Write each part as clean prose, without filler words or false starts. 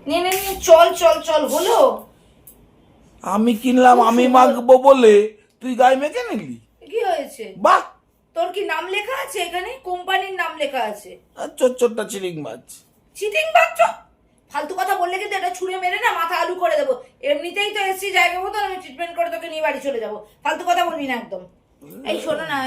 নে নে নে, চল চল চল, হলো। আমি কিনলাম, আমি মাখবো বলে তুই গায়ে মেখে নিলি। কি হয়েছে? বাহ, তোর কি নাম লেখা আছে এখানে? কোম্পানির নাম লেখা আছে। চোরটা চিরিং মাছ। চিটিং বাচ্চ, ফালতু কথা বললে কিন্তু এটা ছুঁড়ে মেরে না মাথা আলু করে দেবো। এমনিতেই তো এসছি জায়গা মতো, আমি ট্রিটমেন্ট করে তোকে নিয়ে বাড়ি চলে যাবো। ফালতু কথা বলবি না একদম। এই শোনো না,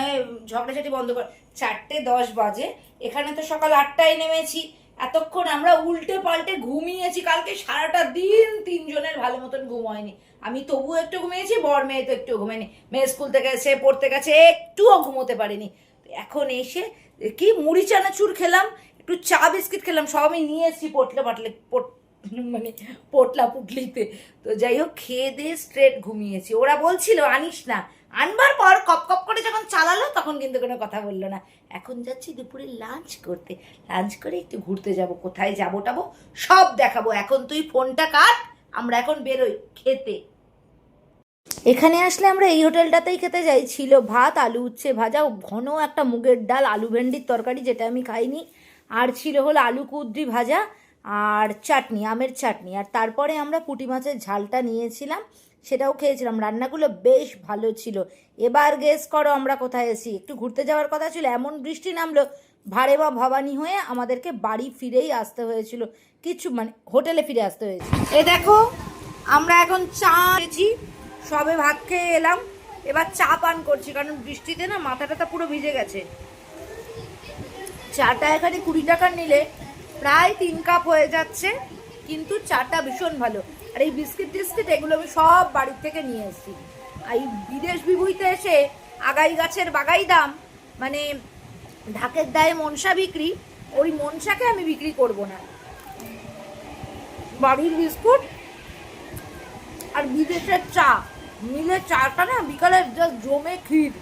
ঝগড়াঝাটি বন্ধ কর। 4:10 বাজে, এখানে তো সকাল 8টায় নেমেছি। এতক্ষণ আমরা উল্টে পাল্টে ঘুমিয়েছি। কালকে সারাটা দিন 3 জনের ভালো মতন ঘুম হয়নি। আমি তবুও একটু ঘুমিয়েছি, বর মেয়ে তো একটু ঘুমায়নি। মেয়ে স্কুল থেকে এসে পড়তে গেছে, একটুও ঘুমোতে পারিনি। এখন এসে কি মুড়ি চানাচুর খেলাম, একটু চা বিস্কিট খেলাম, সব আমি নিয়ে এসেছি পোটলা পাটলে মানে পোটলা পুটলিতে। তো যাই হোক, খেয়ে দিয়ে স্ট্রেট ঘুমিয়েছি। ওরা বলছিল আনিস না, আনবার পর কপ কপ করে যখন চালালো তখন কিন্তু কোনো কথা বললো না। এখন যাচ্ছি দুপুরে লাঞ্চ করতে, লাঞ্চ করে একটু ঘুরতে যাব। কোথায় যাবো টাবো সব দেখাবো। এখন তুই ফোনটা কাট, আমরা এখন বেরোই খেতে। এখানে আসলে আমরা এই হোটেলটাতেই খেতে যাই। ছিল ভাত, আলু উচ্ছে ভাজা, ঘন একটা মুগের ডাল, আলু ভেন্ডির তরকারি যেটা আমি খাইনি, আর ছিল হলো আলু কুদ্রি ভাজা আর চাটনি, আমের চাটনি। আর তারপরে আমরা পুঁটি মাছের ঝালটা নিয়েছিলাম, সেটাও খেয়েছিলাম। রান্নাগুলো বেশ ভালো ছিল। এবার গেস করো আমরা কোথায় এসেছি। একটু ঘুরতে যাওয়ার কথা ছিল, এমন বৃষ্টি নামলো ভারে বা ভবানী হয়ে আমাদেরকে বাড়ি ফিরেই আসতে হয়েছিল। কিছু মানে হোটেলে ফিরে আসতে হয়েছে। এ দেখো, আমরা এখন চা খেয়েছি, সবে ভাত খেয়ে এলাম, এবার চা পান করছি, কারণ বৃষ্টিতে না মাথাটা পুরো ভিজে গেছে। চাটা এখানে 20 টাকার নিলে প্রায় 3 কাপ হয়ে যাচ্ছে, কিন্তু চাটা ভীষণ ভালো। আর এই বিস্কিট টিস্কিট এগুলো আমি সব বাড়ির থেকে নিয়ে এসেছি। আর এই বিদেশ বিভূতিতে এসে আগাই গাছের বাগাই দাম, মানে ঢাকের দায়ে মনসা বিক্রি, ওই মনসাকে আমি বিক্রি করব না। বাড়ির বিস্কুট আর বিদেশের চা মিলে চাটা না বিকালে জাস্ট জমে ক্ষীর।